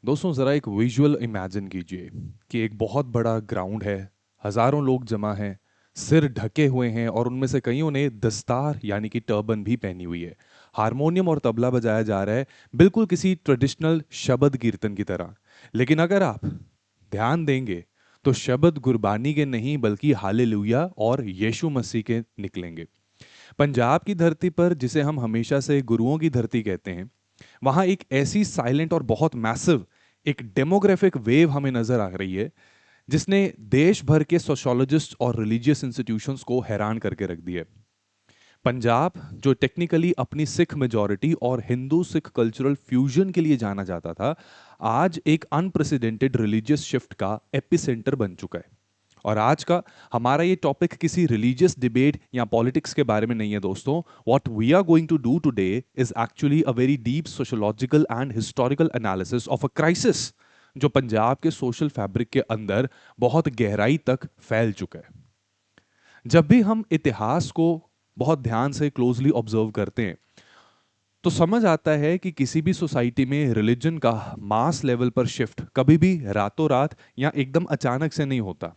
दोस्तों ज़रा एक विजुअल इमेजिन कीजिए कि एक बहुत बड़ा ग्राउंड है। हजारों लोग जमा हैं, सिर ढके हुए हैं और उनमें से कईयों ने दस्तार यानी कि टर्बन भी पहनी हुई है। हारमोनियम और तबला बजाया जा रहा है, बिल्कुल किसी ट्रेडिशनल शबद कीर्तन की तरह। लेकिन अगर आप ध्यान देंगे तो शब्द गुरबानी के नहीं बल्कि हालेलुया और यीशु मसीह के निकलेंगे। पंजाब की धरती पर, जिसे हम हमेशा से गुरुओं की धरती कहते हैं, वहां एक ऐसी साइलेंट और बहुत मैसिव एक डेमोग्राफिक वेव हमें नजर आ रही है जिसने देश भर के सोशोलॉजिस्ट और रिलीजियस इंस्टीट्यूशंस को हैरान करके रख दिया है। पंजाब, जो टेक्निकली अपनी सिख मेजॉरिटी और हिंदू सिख कल्चरल फ्यूजन के लिए जाना जाता था, आज एक अनप्रेसिडेंटेड रिलीजियस शिफ्ट का एपिसेंटर बन चुका है। और आज का हमारा ये टॉपिक किसी रिलीजियस डिबेट या पॉलिटिक्स के बारे में नहीं है दोस्तों। What we are going to do today is actually a very deep sociological and historical analysis of a crisis जो पंजाब के सोशल फैब्रिक के अंदर बहुत गहराई तक फैल चुका है। जब भी हम इतिहास को बहुत ध्यान से क्लोजली ऑब्जर्व करते हैं तो समझ आता है कि किसी भी सोसाइटी में रिलीजन का मास लेवल पर शिफ्ट कभी भी रातों रात या एकदम अचानक से नहीं होता।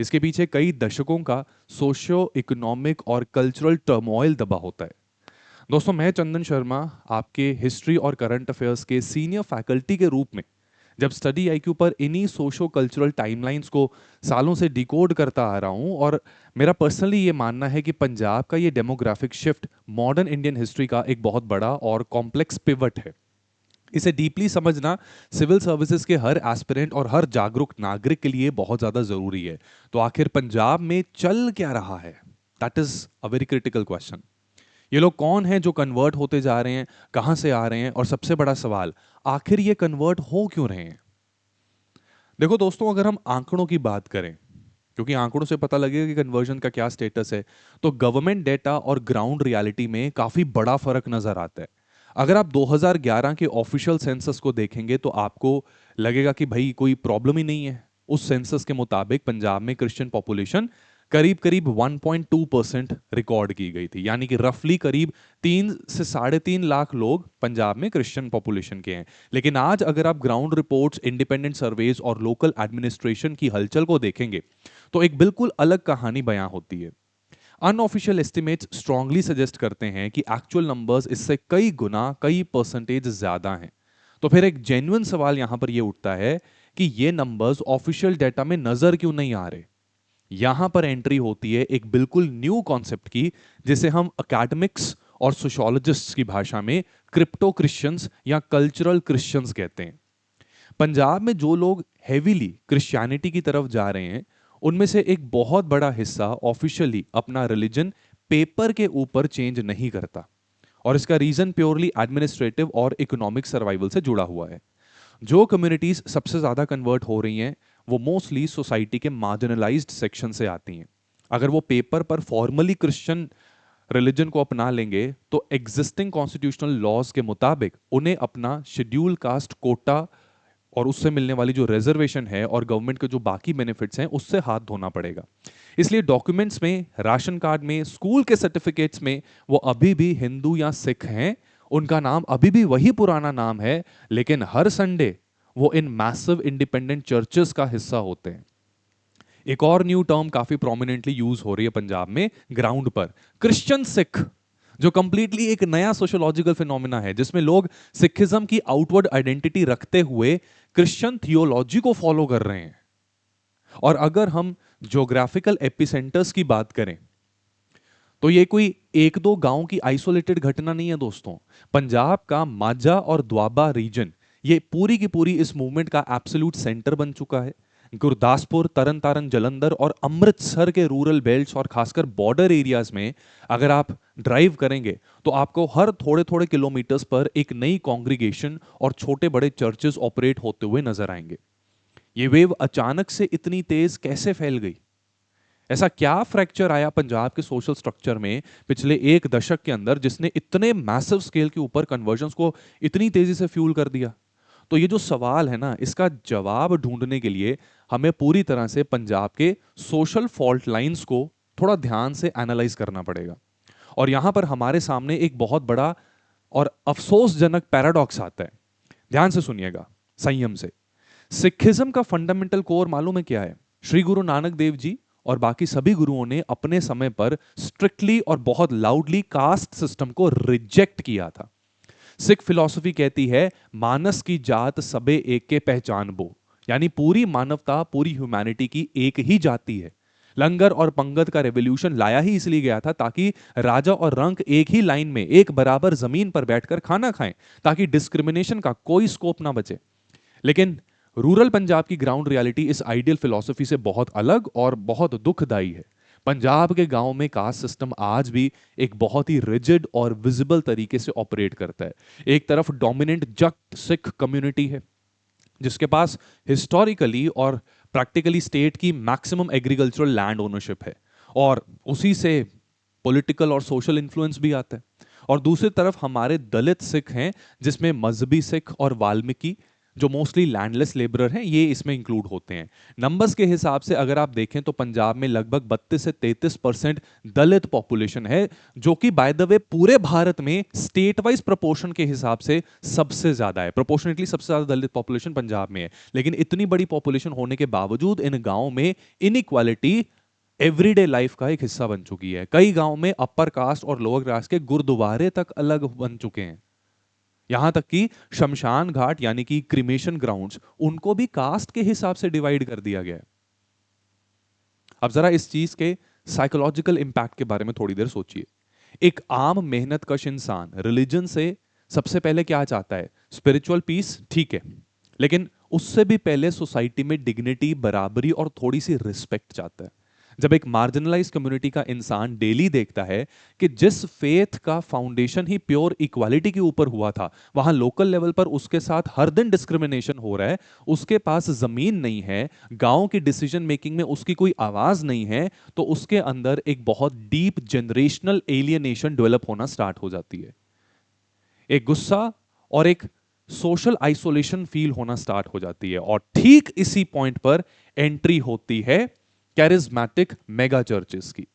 इसके पीछे कई दशकों का सोशियो इकोनॉमिक और कल्चरल टर्मोइल दबा होता है। दोस्तों, मैं चंदन शर्मा आपके हिस्ट्री और करंट अफेयर्स के सीनियर फैकल्टी के रूप में जब स्टडी आईक्यू पर इन्हीं सोशो कल्चरल टाइमलाइंस को सालों से डिकोड करता आ रहा हूं, और मेरा पर्सनली ये मानना है कि पंजाब का ये demographic shift modern Indian history का एक बहुत बड़ा और कॉम्प्लेक्स पिवट है। इसे डीपली समझना सिविल सर्विसेज के हर एस्पिरेंट और हर जागरूक नागरिक के लिए बहुत ज्यादा जरूरी है। तो आखिर पंजाब में चल क्या रहा है? That is a very critical question. ये लोग कौन हैं जो कन्वर्ट होते जा रहे हैं, कहां से आ रहे हैं, और सबसे बड़ा सवाल, आखिर ये कन्वर्ट हो क्यों रहे हैं? देखो दोस्तों, अगर हम आंकड़ों की बात करें, क्योंकि आंकड़ों से पता लगेगा कि कन्वर्जन का क्या स्टेटस है, तो गवर्नमेंट डेटा और ग्राउंड रियलिटी में काफी बड़ा फर्क नजर आता है। अगर आप 2011 के ऑफिशियल सेंसस को देखेंगे तो आपको लगेगा कि भाई कोई प्रॉब्लम ही नहीं है। उस सेंसस के मुताबिक पंजाब में क्रिश्चियन पॉपुलेशन करीब करीब 1.2% रिकॉर्ड की गई थी, यानी कि रफली करीब 3 से 3.5 लाख लोग पंजाब में क्रिश्चियन पॉपुलेशन के हैं। लेकिन आज अगर आप ग्राउंड रिपोर्ट्स, इंडिपेंडेंट सर्वेज और लोकल एडमिनिस्ट्रेशन की हलचल को देखेंगे तो एक बिल्कुल अलग कहानी बयां होती है। अनऑफिशियल एस्टिमेट्स स्ट्रांगली सजेस्ट करते हैं कि एक्चुअल नंबर्स इससे कई गुना, कई परसेंटेज ज्यादा हैं। तो फिर एक जेन्युइन सवाल यहां पर यह उठता है कि ये नंबर्स ऑफिशियल डेटा में नजर क्यों नहीं आ रहे? यहां पर एंट्री होती है एक बिल्कुल न्यू कॉन्सेप्ट की, जिसे हम अकेडमिक्स और सोशियोलॉजिस्ट्स की भाषा में क्रिप्टो क्रिश्चियंस या कल्चरल क्रिश्चियंस कहते हैं। पंजाब में जो लोग हेवीली क्रिश्चियनिटी की तरफ जा रहे हैं, उनमें से एक बहुत बड़ा हिस्सा ऑफिशियली अपना रिलीजन पेपर के ऊपर चेंज नहीं करता, और इसका रीजन प्योरली एडमिनिस्ट्रेटिव और इकोनॉमिक सर्वाइवल से जुड़ा हुआ है। जो कम्युनिटीज सबसे ज्यादा कन्वर्ट हो रही हैं वो मोस्टली सोसाइटी के मार्जिनलाइज्ड सेक्शन से आती हैं। अगर वो पेपर पर फॉर्मली क्रिश्चियन रिलीजन को अपना लेंगे तो एग्जिस्टिंग कॉन्स्टिट्यूशनल लॉज के मुताबिक उन्हें अपना शेड्यूल कास्ट कोटा और उससे मिलने वाली जो रिजर्वेशन है और गवर्नमेंट के जो बाकी बेनिफिट्स हैं उससे हाथ धोना पड़ेगा। इसलिए डॉक्यूमेंट्स में, राशन कार्ड में, स्कूल के सर्टिफिकेट्स में वो अभी भी हिंदू या सिख हैं। उनका नाम अभी भी वही पुराना नाम है, लेकिन हर संडे वो इन मैसिव इंडिपेंडेंट चर्चेस का हिस्सा होते हैं। एक और न्यू टर्म काफी प्रोमिनेंटली यूज हो रही है पंजाब में ग्राउंड पर, क्रिश्चियन सिख, जो कंप्लीटली एक नया सोशियोलॉजिकल फिनोमिना है जिसमें लोग सिखिज्म की आउटवर्ड आइडेंटिटी रखते हुए क्रिश्चियन थियोलॉजी को फॉलो कर रहे हैं। और अगर हम ज्योग्राफिकल एपिसेंटर्स की बात करें तो ये कोई एक दो गांव की आइसोलेटेड घटना नहीं है दोस्तों। पंजाब का माझा और द्वाबा रीजन ये पूरी की पूरी इस मूवमेंट का एब्सोल्यूट सेंटर बन चुका है। गुरदासपुर, तरन तारन, जलंधर और अमृतसर के रूरल बेल्ट्स और खासकर बॉर्डर एरियाज में अगर आप ड्राइव करेंगे तो आपको हर थोड़े थोड़े किलोमीटर्स पर एक नई कॉन्ग्रीगेशन और छोटे बड़े चर्चेस ऑपरेट होते हुए नजर आएंगे। ये वेव अचानक से इतनी तेज कैसे फैल गई? ऐसा क्या फ्रैक्चर आया पंजाब के सोशल स्ट्रक्चर में पिछले एक दशक के अंदर जिसने इतने मैसिव स्केल के ऊपर कन्वर्जन्स को इतनी तेजी से फ्यूल कर दिया? तो ये जो सवाल है ना, इसका जवाब ढूंढने के लिए हमें पूरी तरह से पंजाब के सोशल फॉल्ट लाइंस को थोड़ा ध्यान से एनालाइज करना पड़ेगा। और यहां पर हमारे सामने एक बहुत बड़ा और अफसोसजनक पैराडॉक्स आता है। ध्यान से सुनिएगा। संयम से। सिखिज्म का फंडामेंटल कोर मालूम है क्या है? श्री गुरु नानक देव जी और बाकी सभी गुरुओं ने अपने समय पर स्ट्रिक्टली और बहुत लाउडली कास्ट सिस्टम को रिजेक्ट किया था। सिख फिलॉसफी कहती है मानस की जात सबे एक के पहचान बो, यानी पूरी मानवता, पूरी ह्यूमैनिटी की एक ही जाति है। लंगर और पंगत का रेवोल्यूशन लाया ही इसलिए गया था ताकि राजा और रंक एक ही लाइन में एक बराबर जमीन पर बैठकर खाना खाएं, ताकि डिस्क्रिमिनेशन का कोई स्कोप ना बचे। लेकिन रूरल पंजाब की ग्राउंड रियलिटी इस आइडियल फिलॉसफी से बहुत अलग और बहुत दुखदाई है। पंजाब के गांव में कास्ट सिस्टम आज भी एक बहुत ही रिजिड और विजिबल तरीके से ऑपरेट करता है। एक तरफ डोमिनेंट जट सिख कम्युनिटी है जिसके पास हिस्टोरिकली और प्रैक्टिकली स्टेट की मैक्सिमम एग्रीकल्चरल लैंड ओनरशिप है और उसी से पॉलिटिकल और सोशल इन्फ्लुएंस भी आता है। और दूसरी तरफ हमारे दलित सिख हैं जिसमें मजहबी सिख और वाल्मीकि जो मोस्टली लैंडलेस लेबरर हैं ये इसमें इंक्लूड होते हैं। नंबर्स के हिसाब से अगर आप देखें तो पंजाब में लगभग 32 से 33% दलित पॉपुलेशन है, जो कि बाय द वे पूरे भारत में स्टेट वाइज प्रोपोर्शन के हिसाब से सबसे ज्यादा है। प्रोपोर्शनेटली सबसे ज्यादा दलित पॉपुलेशन पंजाब में है। लेकिन इतनी बड़ी पॉपुलेशन होने के बावजूद इन गांवों में इनइक्वालिटी एवरीडे लाइफ का एक हिस्सा बन चुकी है। कई गांवों में अपर कास्ट और लोअर कास्ट के गुरुद्वारे तक अलग बन चुके हैं। यहां तक कि शमशान घाट यानी कि क्रिमेशन ग्राउंड्स उनको भी कास्ट के हिसाब से डिवाइड कर दिया गया है। अब जरा इस चीज के साइकोलॉजिकल इंपैक्ट के बारे में थोड़ी देर सोचिए। एक आम मेहनतकश इंसान रिलीजन से सबसे पहले क्या चाहता है? स्पिरिचुअल पीस, ठीक है, लेकिन उससे भी पहले सोसाइटी में डिग्निटी, बराबरी और थोड़ी सी रिस्पेक्ट चाहता है। जब एक मार्जिनलाइज कम्युनिटी का इंसान डेली देखता है कि जिस फेथ का फाउंडेशन ही प्योर इक्वालिटी के ऊपर हुआ था वहां लोकल लेवल पर उसके साथ हर दिन डिस्क्रिमिनेशन हो रहा है, उसके पास जमीन नहीं है, गांव की डिसीजन मेकिंग में उसकी कोई आवाज नहीं है, तो उसके अंदर एक बहुत डीप जनरेशनल एलियनेशन डेवलप होना स्टार्ट हो जाती है। एक गुस्सा और एक सोशल आइसोलेशन फील होना स्टार्ट हो जाती है। और ठीक इसी पॉइंट पर एंट्री होती है कैरिज्मेटिक मेगा चर्चेस की।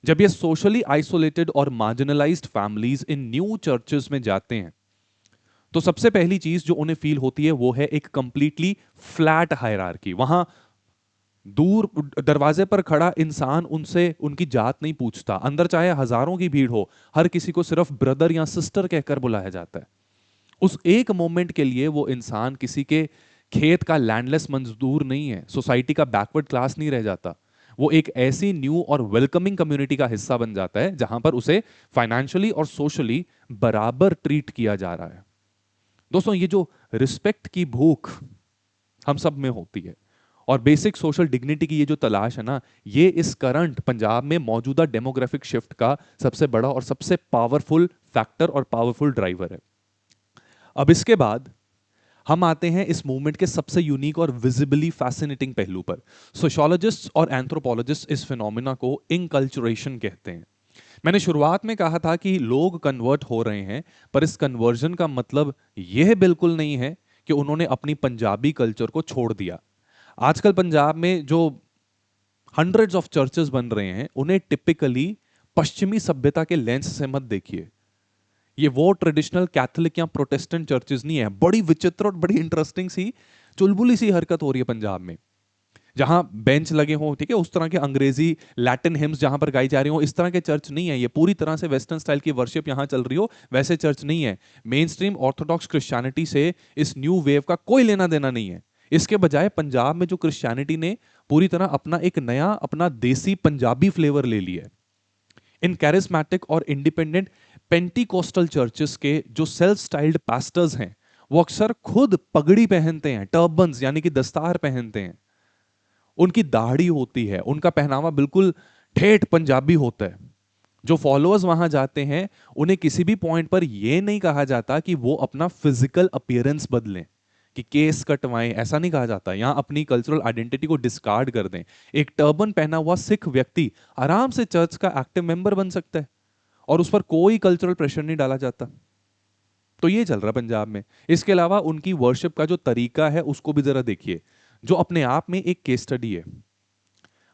जब ये सोशली आइसोलेटेड और marginalised families in new churches में जाते हैं तो सबसे पहली चीज जो उन्हें फील होती है वो है एक कंप्लीटली फ्लैट हायरार्की। वहां दूर दरवाजे पर खड़ा इंसान उनसे उनकी जात नहीं पूछता, अंदर चाहे हजारों की भीड़ हो हर किसी को सिर्फ ब्रदर या सिस्टर कहकर बुलाया जाता है। उस एक मोमेंट के लिए वो इंसान किसी के खेत का लैंडलेस मजदूर नहीं है, सोसाइटी का बैकवर्ड क्लास नहीं रह जाता। वो एक ऐसी न्यू और वेलकमिंग कम्युनिटी का हिस्सा बन जाता है जहां पर उसे फाइनेंशियली और सोशली बराबर ट्रीट किया जा रहा है। दोस्तों, ये जो रिस्पेक्ट की भूख हम सब में होती है और बेसिक सोशल डिग्निटी की ये जो तलाश है ना, ये इस करंट पंजाब में मौजूदा डेमोग्राफिक शिफ्ट का सबसे बड़ा और सबसे पावरफुल फैक्टर और पावरफुल ड्राइवर है। अब इसके बाद हम आते हैं इस मूवमेंट के सबसे यूनिक और विजिबली फैसिनेटिंग पहलू पर। सोशियोलॉजिस्ट्स और एंथ्रोपोलॉजिस्ट इस फिनोमिना को इंकल्चरेशन कहते हैं। मैंने शुरुआत में कहा था कि लोग कन्वर्ट हो रहे हैं, पर इस कन्वर्जन का मतलब यह बिल्कुल नहीं है कि उन्होंने अपनी पंजाबी कल्चर को छोड़ दिया। आजकल पंजाब में जो हंड्रेड्स ऑफ चर्चेस बन रहे हैं उन्हें टिपिकली पश्चिमी सभ्यता के लेंस से मत देखिए। ये वो ट्रेडिशनल कैथोलिक या प्रोटेस्टेंट चर्चेस नहीं है। बड़ी विचित्र और बड़ी इंटरेस्टिंग सी चुलबुली सी हरकत हो रही है पंजाब में, जहां बेंच लगे हों, ठीक है, उस तरह के अंग्रेजी लैटिन हिम्स जहां पर गाई जा रही हो, इस तरह के चर्च नहीं है। ये पूरी तरह से वेस्टर्न स्टाइल की वर्शिप यहां चल रही हो, वैसे चर्च नहीं है। मेन स्ट्रीम ऑर्थोडॉक्स क्रिश्चियनिटी से इस न्यू वेव का कोई लेना देना नहीं है। इसके बजाय पंजाब में जो क्रिश्चियनिटी ने पूरी तरह अपना एक नया, अपना देसी पंजाबी फ्लेवर ले लिया है। इन कैरिस्मेटिक और इंडिपेंडेंट पेंटिकोस्टल चर्चेस के जो सेल्फ स्टाइल्ड पास्टर्स हैं वो अक्सर खुद पगड़ी पहनते हैं, टर्बन्स यानी कि दस्तार पहनते हैं। उनकी दाढ़ी होती है, उनका पहनावा बिल्कुल ठेठ पंजाबी होता है। जो फॉलोअर्स वहां जाते हैं उन्हें किसी भी पॉइंट पर यह नहीं कहा जाता कि वो अपना फिजिकल अपीयरेंस बदलें, कि केस कटवाएं, ऐसा नहीं कहा जाता। यहां अपनी कल्चरल आइडेंटिटी को डिस्कार्ड कर दें। एक टर्बन पहना हुआ सिख व्यक्ति आराम से चर्च का एक्टिव मेंबर बन सकता है और उस पर कोई कल्चरल प्रेशर नहीं डाला जाता। तो ये चल रहा है पंजाब में। इसके अलावा उनकी वर्शिप का जो तरीका है उसको भी जरा देखिए, जो अपने आप में एक केस स्टडी है।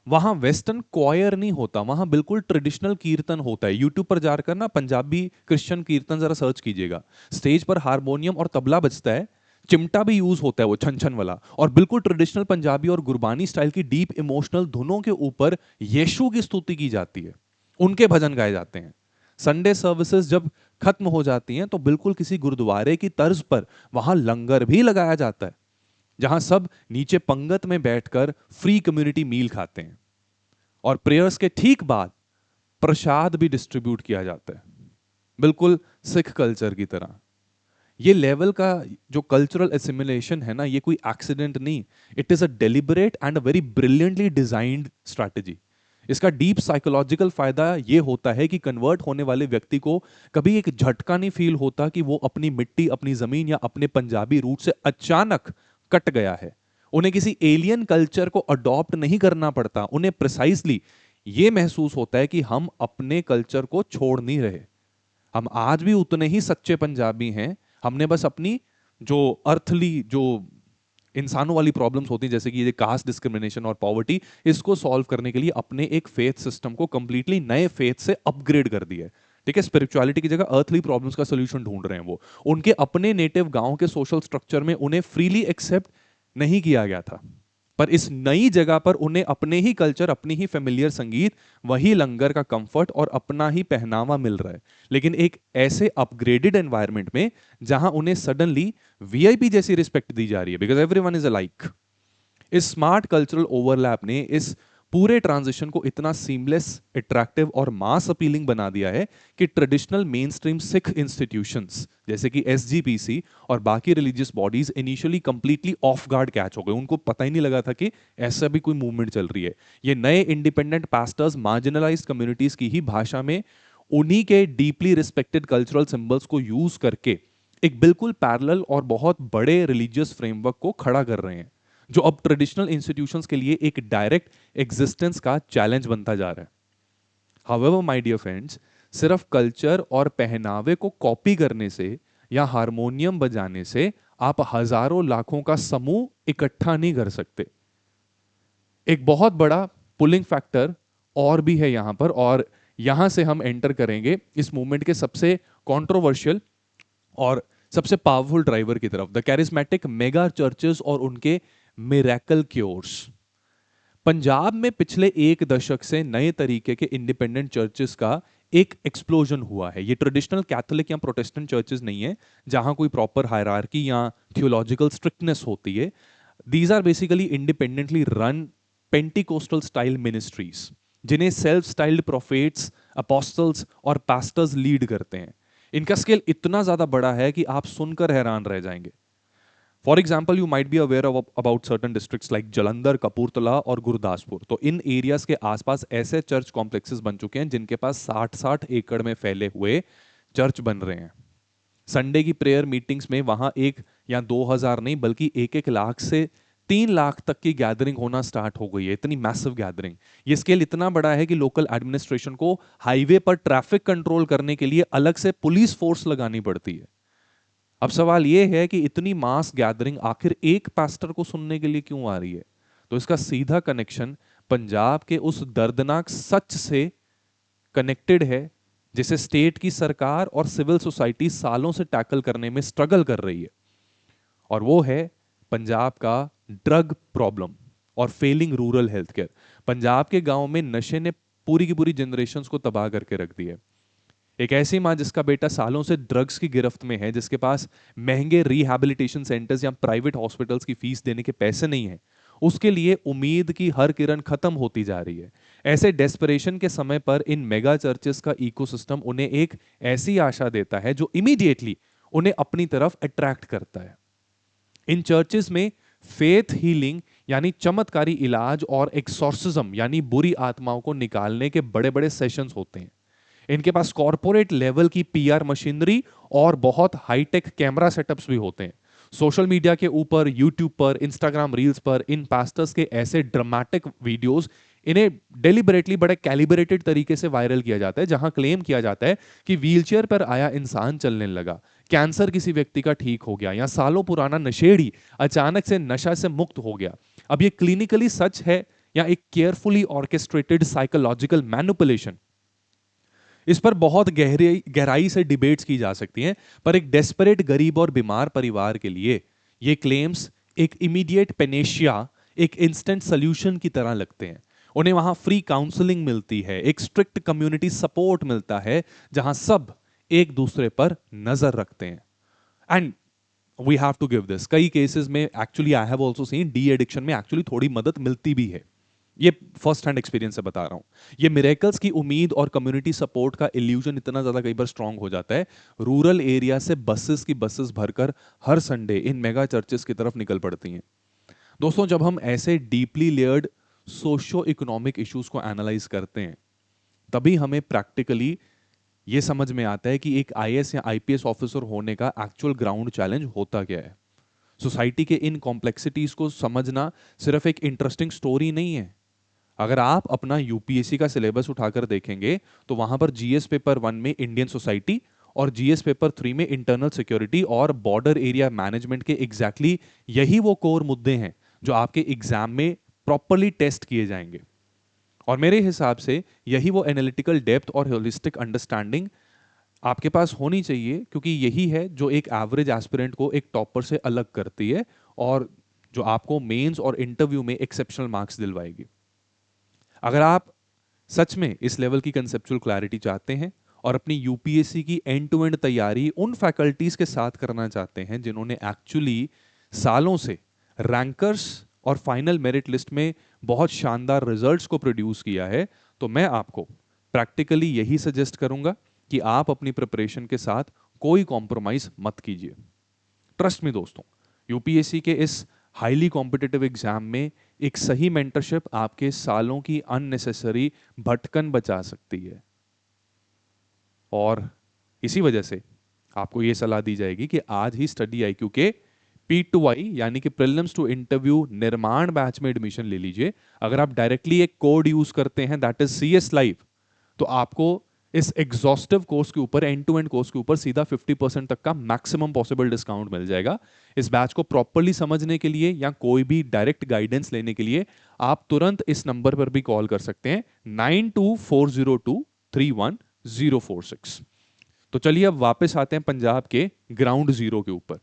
वहां वेस्टर्न क्वायर नहीं होता, वहां बिल्कुल ट्रेडिशनल कीर्तन होता है। यूट्यूब पर जाकर ना पंजाबी क्रिश्चियन कीर्तन जरा सर्च कीजिएगा। स्टेज पर हारमोनियम और तबला बजता है, चिमटा भी यूज होता है वो छन छन वाला, और बिल्कुल ट्रेडिशनल पंजाबी और गुरबानी स्टाइल की डीप इमोशनल धुनों के ऊपर यीशु की स्तुति की जाती है, उनके भजन गाए जाते हैं। संडे सर्विसेज जब खत्म हो जाती हैं तो बिल्कुल किसी गुरुद्वारे की तर्ज पर वहां लंगर भी लगाया जाता है, जहां सब नीचे पंगत में बैठकर फ्री कम्युनिटी मील खाते हैं, और प्रेयर्स के ठीक बाद प्रसाद भी डिस्ट्रीब्यूट किया जाता है, बिल्कुल सिख कल्चर की तरह। ये लेवल का जो कल्चरल एसिमिलेशन है ना, ये कोई एक्सीडेंट नहीं, it is a deliberate and a very brilliantly designed strategy. इसका डीप साइकोलॉजिकल फायदा ये होता है कि कन्वर्ट होने वाले व्यक्ति को कभी एक झटका नहीं फील होता कि वो अपनी मिट्टी, अपनी जमीन या अपने पंजाबी रूट से अचानक कट गया है। उन्हें किसी एलियन कल्चर को अडॉप्ट नहीं करना पड़ता, उन्हें प्रिसाइसली ये महसूस होता है कि हम अपने कल्चर को छोड़ नहीं रहे, हम आज भी उतने ही सच्चे पंजाबी हैं। हमने बस अपनी जो अर्थली, जो इंसानों वाली प्रॉब्लम्स होती हैं जैसे कि ये कास्ट डिस्क्रिमिनेशन और पॉवर्टी, इसको सॉल्व करने के लिए अपने एक फेथ सिस्टम को कंप्लीटली नए फेथ से अपग्रेड कर दिया है। ठीक है, स्पिरिचुअलिटी की जगह अर्थली प्रॉब्लम्स का सोल्यूशन ढूंढ रहे हैं वो। उनके अपने नेटिव गांव के सोशल स्ट्रक्चर में उन्हें फ्रीली एक्सेप्ट नहीं किया गया था, पर इस नई जगह पर उन्हें अपने ही कल्चर, अपनी ही फेमिलियर संगीत, वही लंगर का कंफर्ट और अपना ही पहनावा मिल रहा है, लेकिन एक ऐसे अपग्रेडेड एनवायरनमेंट में जहां उन्हें सडनली वीआईपी जैसी रिस्पेक्ट दी जा रही है, बिकॉज एवरीवन इज अलाइक। इस स्मार्ट कल्चरल ओवरलैप ने इस पूरे ट्रांजिशन को इतना सीमलेस, अट्रैक्टिव और मास अपीलिंग बना दिया है कि traditional main stream Sikh institutions जैसे कि एसजीपीसी और बाकी religious bodies initially completely off guard catch हो गए। उनको पता ही नहीं लगा था कि ऐसा भी कोई मूवमेंट चल रही है। ये नए इंडिपेंडेंट पास्टर्स मार्जिनलाइज्ड कम्युनिटीज की ही भाषा में उन्हीं के डीपली रिस्पेक्टेड कल्चरल सिंबल्स को यूज करके एक बिल्कुल पैरेलल और बहुत बड़े रिलीजियस फ्रेमवर्क को खड़ा कर रहे हैं, जो अब ट्रेडिशनल इंस्टीट्यूशंस के लिए एक डायरेक्ट एग्जिस्टेंस का चैलेंज बनता जा रहा है। हाउएवर माय डियर फ्रेंड्स, सिर्फ कल्चर और पहनावे को कॉपी करने से या हारमोनियम बजाने से आप हजारों लाखों का समूह इकट्ठा नहीं कर सकते। एक बहुत बड़ा पुलिंग फैक्टर और भी है यहां पर, और यहां से हम एंटर करेंगे इस मूवमेंट के सबसे कंट्रोवर्शियल और सबसे पावरफुल ड्राइवर की तरफ, द कैरिस्मेटिक मेगा चर्चेस और उनके मिरेकल क्योर्स। पंजाब में पिछले एक दशक से नए तरीके के इंडिपेंडेंट चर्चेस का एक एक्सप्लोजन हुआ है। ये ट्रेडिशनल कैथोलिक या प्रोटेस्टेंट चर्चेस नहीं है जहां कोई प्रॉपर हायरार्की या थियोलॉजिकल स्ट्रिक्टनेस होती है। These are basically independently run Pentecostal style ministries, जिन्हें सेल्फ स्टाइल्ड प्रोफेट्स, अपोस्टल्स और पास्टर्स लीड करते हैं। इनका स्केल इतना ज्यादा बड़ा है कि आप सुनकर हैरान रह जाएंगे। For example, you might be aware about certain districts like Jalandhar, Kapurthala और गुरदासपुर। तो इन एरियाज के आसपास ऐसे चर्च कॉम्प्लेक्सेस बन चुके हैं जिनके पास 60-60 एकड़ में फैले हुए चर्च बन रहे हैं। संडे की प्रेयर मीटिंग्स में वहां 1 या 2 हजार नहीं बल्कि 1-1 लाख से 3 लाख तक की गैदरिंग होना स्टार्ट हो गई है। इतनी मैसिव गैदरिंग। ये स्केल इतना बड़ा है कि लोकल एडमिनिस्ट्रेशन को हाईवे पर ट्रैफिक कंट्रोल करने के लिए अलग से पुलिस फोर्स लगानी पड़ती है। अब सवाल यह है कि इतनी मास गैदरिंग आखिर एक पास्टर को सुनने के लिए क्यों आ रही है? तो इसका सीधा कनेक्शन पंजाब के उस दर्दनाक सच से कनेक्टेड है जिसे स्टेट की सरकार और सिविल सोसाइटी सालों से टैकल करने में स्ट्रगल कर रही है, और वो है पंजाब का ड्रग प्रॉब्लम और failing rural health care. Punjab के गांव में नशे ने पूरी की पूरी जनरेशंस को तबाह करके रख दिया है। एक ऐसी मां जिसका बेटा सालों से ड्रग्स की गिरफ्त में है, जिसके पास महंगे रिहैबिलिटेशन सेंटर्स या प्राइवेट हॉस्पिटल्स की फीस देने के पैसे नहीं है, उसके लिए उम्मीद की हर किरण खत्म होती जा रही है। ऐसे डेस्परेशन के समय पर इन मेगा चर्चेस का इकोसिस्टम उन्हें एक ऐसी आशा देता है जो इमीडिएटली उन्हें अपनी तरफ अट्रैक्ट करता है। इन चर्चेस में फेथ हीलिंग यानी चमत्कारी इलाज और एक्सोर्सिज्म यानी बुरी आत्माओं को निकालने के बड़े बड़े सेशंस होते हैं। इनके पास कॉर्पोरेट लेवल की पीआर मशीनरी और बहुत हाईटेक कैमरा सेटअप्स भी होते हैं। सोशल मीडिया के ऊपर, यूट्यूब पर, इंस्टाग्राम रील्स पर इन पास्टर्स के ऐसे ड्रामेटिक वीडियोस, इन्हें डेलिबरेटली बड़े कैलिब्रेटेड तरीके से वायरल किया जाता है, जहां क्लेम किया जाता है कि व्हीलचेयर पर आया इंसान चलने लगा, कैंसर किसी व्यक्ति का ठीक हो गया, या सालों पुराना नशेड़ी अचानक से नशा से मुक्त हो गया। अब ये क्लिनिकली सच है या एक केयरफुली ऑर्केस्ट्रेटेड साइकोलॉजिकल मैनिपुलेशन, इस पर बहुत गहराई से डिबेट्स की जा सकती हैं, पर एक डेस्परेट गरीब और बीमार परिवार के लिए ये क्लेम्स एक इमीडिएट पेनेशिया, एक इंस्टेंट सोल्यूशन की तरह लगते हैं। उन्हें वहां फ्री काउंसलिंग मिलती है, एक स्ट्रिक्ट कम्युनिटी सपोर्ट मिलता है, जहां सब एक दूसरे पर नजर रखते हैं। And we have to give this, कई केसेस में actually I have also seen de addiction में एक्चुअली थोड़ी मदद मिलती भी है। ये फर्स्ट हैंड एक्सपीरियंस से बता रहा हूं। ये मिरेकल्स की उम्मीद और कम्युनिटी सपोर्ट का इल्यूजन इतना ज्यादा कई बार स्ट्रांग हो जाता है, रूरल एरिया से बसेस की बसेस भरकर हर संडे इन मेगा चर्चेस की तरफ निकल पड़ती हैं। दोस्तों, जब हम ऐसे deeply layered socio economic issues को एनालाइज करते हैं, तभी हमें प्रैक्टिकली ये समझ में आता है कि एक आईएएस या आईपीएस ऑफिसर होने का एक्चुअल ग्राउंड चैलेंज होता क्या है। सोसाइटी के इन कॉम्प्लेक्सिटीज को समझना सिर्फ एक इंटरेस्टिंग स्टोरी नहीं है। अगर आप अपना यूपीएससी का सिलेबस उठाकर देखेंगे तो वहां पर जीएस पेपर 1 में इंडियन सोसाइटी और जीएस पेपर 3 में इंटरनल सिक्योरिटी और बॉर्डर एरिया मैनेजमेंट के एग्जैक्टली यही वो कोर मुद्दे हैं जो आपके एग्जाम में प्रॉपरली टेस्ट किए जाएंगे। और मेरे हिसाब से यही वो एनालिटिकल डेप्थ और होलिस्टिक अंडरस्टैंडिंग आपके पास होनी चाहिए, क्योंकि यही है जो एक एवरेज एस्पिरेंट को एक टॉपर से अलग करती है और जो आपको मेंस और इंटरव्यू में एक्सेप्शनल मार्क्स दिलवाएगी। अगर आप सच में इस लेवल की कंसेप्चुअल क्लैरिटी चाहते हैं और अपनी यूपीएससी की एंड टू एंड तैयारी उन फैकल्टीज के साथ करना चाहते हैं जिन्होंने एक्चुअली सालों से रैंकर्स और फाइनल मेरिट लिस्ट में बहुत शानदार रिजल्ट्स को प्रोड्यूस किया है, तो मैं आपको प्रैक्टिकली यही सजेस्ट करूंगा कि आप अपनी प्रिपरेशन के साथ कोई कॉम्प्रोमाइज मत कीजिए। ट्रस्ट मी दोस्तों, यूपीएससी के इस हाईली कॉम्पिटिटिव एग्जाम में एक सही मेंटरशिप आपके सालों की अननेसेसरी भटकन बचा सकती है। और इसी वजह से आपको यह सलाह दी जाएगी कि आज ही स्टडी आईक्यू के P2I यानी कि प्रीलिम्स टू इंटरव्यू निर्माण बैच में एडमिशन ले लीजिए। अगर आप डायरेक्टली एक कोड यूज करते हैं दैट इज CS लाइव, तो आपको इस एग्जॉस्टिव कोर्स के ऊपर, एंड टू एंड कोर्स के ऊपर सीधा 50% तक का मैक्सिमम पॉसिबल डिस्काउंट मिल जाएगा। इस बैच को प्रॉपरली समझने के लिए या कोई भी डायरेक्ट गाइडेंस लेने के लिए आप तुरंत इस नंबर पर भी कॉल कर सकते हैं 9240231046। तो चलिए अब वापस आते हैं पंजाब के ग्राउंड जीरो के ऊपर।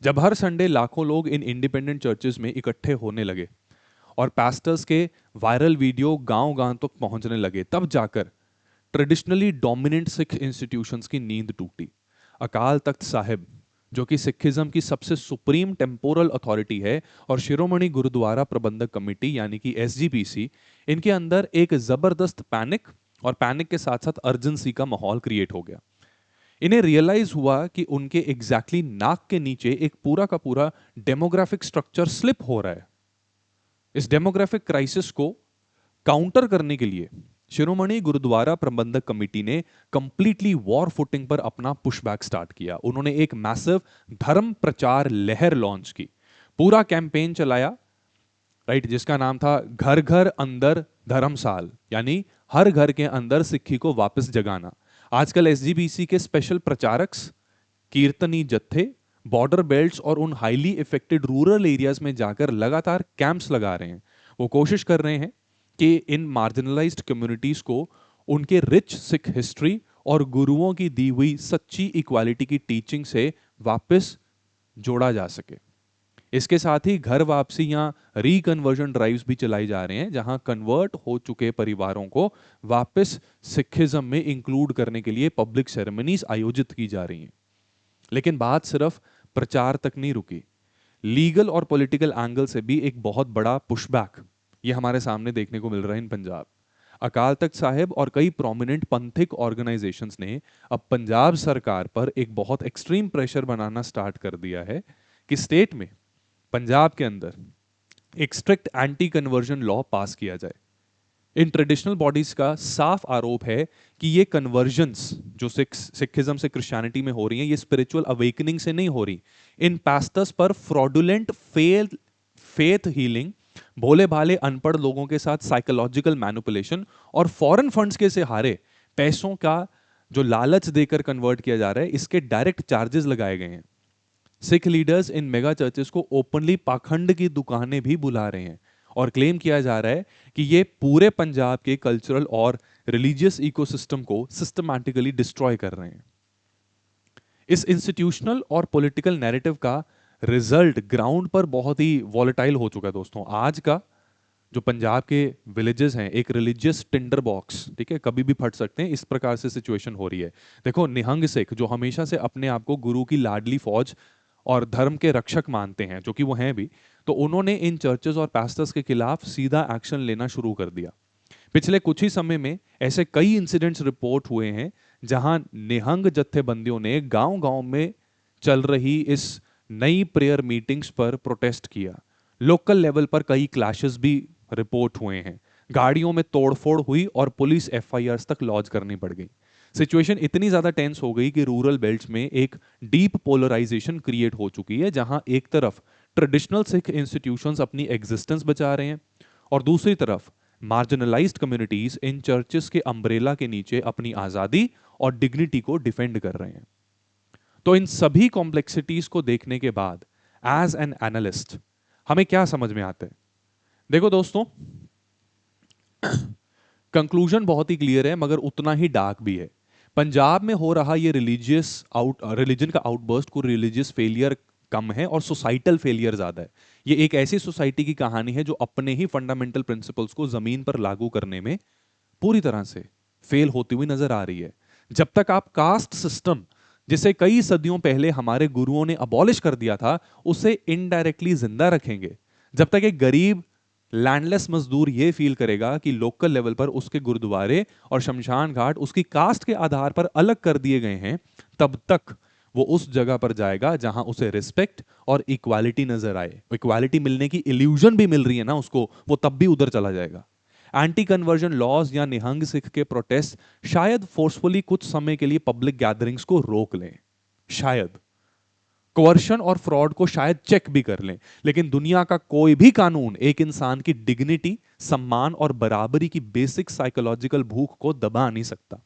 जब हर संडे लाखों लोग इन इंडिपेंडेंट चर्चेस में इकट्ठे होने लगे और पास्टर्स के वायरल वीडियो गांव-गांव तक पहुंचने लगे, तब जाकर ट्रेडिशनली डोमिनेंट सिख इंस्टीट्यूशंस की नींद टूटी। अकाल तख्त साहिब, जो कि सिखिज्म की सबसे सुप्रीम टेम्पोरल अथॉरिटी है, और शिरोमणि गुरुद्वारा प्रबंधक कमेटी यानी कि SGPC, इनके अंदर एक जबरदस्त पैनिक और पैनिक के साथ साथ अर्जेंसी का माहौल क्रिएट हो गया। इन्हें रियलाइज हुआ कि उनके एग्जैक्टली नाक के नीचे एक पूरा का पूरा डेमोग्राफिक स्ट्रक्चर स्लिप हो रहा है। इस डेमोग्राफिक क्राइसिस को काउंटर करने के लिए शिरोमणि गुरुद्वारा प्रबंधक कमेटी ने कंप्लीटली वॉर फुटिंग पर अपना पुशबैक स्टार्ट किया। उन्होंने एक मैसिव धर्म प्रचार लहर लॉन्च की, पूरा कैंपेन चलाया, राइट, जिसका नाम था घर घर अंदर धर्मसाल, यानी हर घर के अंदर सिक्खी को वापस जगाना। आजकल SGPC के स्पेशल प्रचारक्स कीर्तनी जत्थे बॉर्डर बेल्ट्स और उन हाईली इफेक्टेड रूरल एरियाज में जाकर लगातार कैंप्स लगा रहे हैं। वो कोशिश कर रहे हैं कि इन मार्जिनलाइज्ड कम्युनिटीज को उनके रिच सिख हिस्ट्री और गुरुओं की दी हुई सच्ची इक्वालिटी की टीचिंग से वापस जोड़ा जा सके। इसके साथ ही घर वापसी या रिकन्वर्जन ड्राइव्स भी चलाई जा रहे हैं, जहां कन्वर्ट हो चुके परिवारों को वापस सिखिज्म में इंक्लूड करने के लिए पब्लिक सेरेमनीज आयोजित की जा रही हैं। लेकिन बात सिर्फ प्रचार तक नहीं रुकी। लीगल और पॉलिटिकल एंगल से भी एक बहुत बड़ा पुशबैक ये हमारे सामने देखने को मिल रहा है इन पंजाब। अकाल तख्त साहिब और कई प्रोमिनेंट पंथिक ऑर्गेनाइजेशंस ने अब पंजाब सरकार पर एक बहुत एक्सट्रीम प्रेशर बनाना स्टार्ट कर दिया है कि स्टेट में, पंजाब के अंदर एक स्ट्रिक्ट एंटी कन्वर्जन लॉ पास किया जाए। इन ट्रेडिशनल बॉडीज का साफ आरोप है कि ये कन्वर्जन्स जो सिखिज्म से क्रिश्चियनिटी में हो रही हैं, ये स्पिरिचुअल अवेकनिंग से नहीं हो रही। इन पास्टर्स पर फ्रॉडुलेंट फेथ हीलिंग, भोले भाले अनपढ़ लोगों के साथ साइकोलॉजिकल मैनिपुलेशन और फॉरेन फंड्स के सहारे पैसों का जो लालच देकर कन्वर्ट किया जा रहा है, इसके डायरेक्ट चार्जेस लगाए गए हैं। Sikh leaders in mega churches को ओपनली पाखंड की दुकानें भी बुला रहे हैं और क्लेम किया जा रहा है कि ये पूरे पंजाब के कल्चरल और रिलीजियस इकोसिस्टम को सिस्टमैटिकली डिस्ट्रॉय कर रहे हैं। इस इंस्टीट्यूशनल और पॉलिटिकल नैरेटिव का रिजल्ट ग्राउंड पर बहुत ही वॉलेटाइल हो चुका है दोस्तों। आज का जो पंजाब के विलेजेस हैं, एक रिलीजियस टिंडर बॉक्स, ठीक है, कभी भी फट सकते हैं, इस प्रकार से सिचुएशन हो रही है। देखो, निहंग सिख जो हमेशा से अपने आप को गुरु की लाडली फौज और धर्म के रक्षक मानते हैं, जो कि वो हैं भी, तो उन्होंने इन चर्चेस और पास्टर्स के खिलाफ सीधा एक्शन लेना शुरू कर दिया। पिछले कुछ ही समय में ऐसे कई इंसिडेंट्स रिपोर्ट हुए हैं जहां निहंग जत्थेबंदियों ने गांव-गांव में चल रही इस नई प्रेयर मीटिंग्स पर प्रोटेस्ट किया। लोकल लेवल पर कई क्लैशेस भी रिपोर्ट हुए हैं। गाड़ियों में तोड़फोड़ हुई और पुलिस एफआईआर तक लॉन्च करनी पड़ गई। सिचुएशन इतनी ज्यादा टेंस हो गई कि रूरल बेल्ट्स में एक डीप पोलराइजेशन क्रिएट हो चुकी है, जहां एक तरफ ट्रेडिशनल सिख इंस्टीट्यूशंस अपनी एग्जिस्टेंस बचा रहे हैं और दूसरी तरफ मार्जिनलाइज्ड कम्युनिटीज इन चर्चेस के अम्ब्रेला के नीचे अपनी आजादी और डिग्निटी को डिफेंड कर रहे हैं। तो इन सभी कॉम्प्लेक्सिटीज को देखने के बाद एज एन एनालिस्ट हमें क्या समझ में आता है? देखो दोस्तों, कंक्लूजन बहुत ही क्लियर है मगर उतना ही डार्क भी है। पंजाब में हो रहा ये रिलीजन का आउटबर्स्ट को रिलीजियस फेलियर कम है और सोसाइटल फेलियर ज्यादा है। ये एक ऐसी सोसाइटी की कहानी है जो अपने ही फंडामेंटल प्रिंसिपल्स को जमीन पर लागू करने में पूरी तरह से फेल होती हुई नजर आ रही है। जब तक आप कास्ट सिस्टम, जिसे कई सदियों पहले हमारे गुरुओं ने अबॉलिश कर दिया था, उसे इनडायरेक्टली जिंदा रखेंगे, जब तक एक गरीब लैंडलेस मजदूर यह फील करेगा कि लोकल लेवल पर उसके गुरुद्वारे और शमशान घाट उसकी कास्ट के आधार पर अलग कर दिए गए हैं, तब तक वो उस जगह पर जाएगा जहां उसे रिस्पेक्ट और इक्वालिटी नजर आए। इक्वालिटी मिलने की इल्यूजन भी मिल रही है ना उसको, वो तब भी उधर चला जाएगा। एंटी कन्वर्जन लॉज या निहंग सिख के प्रोटेस्ट शायद फोर्सफुली कुछ समय के लिए पब्लिक गैदरिंग्स को रोक लें, शायद कोवर्शन और फ्रॉड को शायद चेक भी कर लें, लेकिन दुनिया का कोई भी कानून एक इंसान की डिग्निटी, सम्मान और बराबरी की बेसिक साइकोलॉजिकल भूख को दबा नहीं सकता।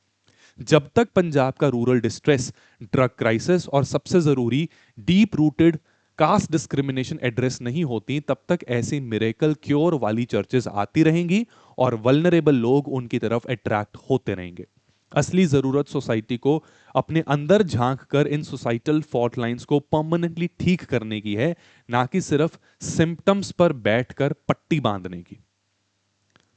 जब तक पंजाब का रूरल डिस्ट्रेस, ड्रग क्राइसिस और सबसे जरूरी deep rooted caste discrimination address नहीं होती, तब तक ऐसी मिरेकल क्योर वाली चर्चेस आती रहेंगी और वल्नरेबल लोग उनकी तरफ अट्रैक्ट होते रहेंगे। असली जरूरत सोसाइटी को अपने अंदर झांक कर इन सोसाइटल फॉल्ट लाइंस को परमानेंटली ठीक करने की है, ना कि सिर्फ सिम्टम्स पर बैठकर पट्टी बांधने की।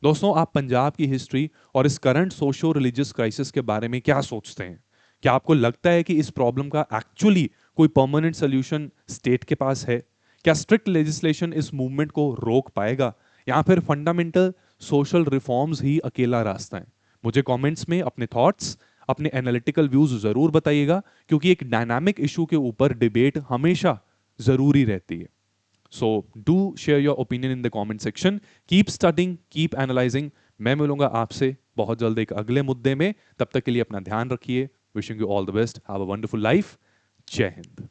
दोस्तों, आप पंजाब की हिस्ट्री और इस करंट सोशो रिलीजियस क्राइसिस के बारे में क्या सोचते हैं? क्या आपको लगता है कि इस प्रॉब्लम का एक्चुअली कोई परमानेंट सॉल्यूशन स्टेट के पास है? क्या स्ट्रिक्ट लेजिस्लेशन इस मूवमेंट को रोक पाएगा या फिर फंडामेंटल सोशल रिफॉर्म्स ही अकेला रास्ता है? मुझे कमेंट्स में अपने थॉट्स, अपने एनालिटिकल व्यूज जरूर बताइएगा, क्योंकि एक डायनामिक इशू के ऊपर डिबेट हमेशा जरूरी रहती है। So do share your opinion in the comment section. Keep studying, keep analyzing. मैं मिलूंगा आपसे बहुत जल्द एक अगले मुद्दे में। तब तक के लिए अपना ध्यान रखिए। Wishing you all the best. Have a wonderful life. जय हिंद।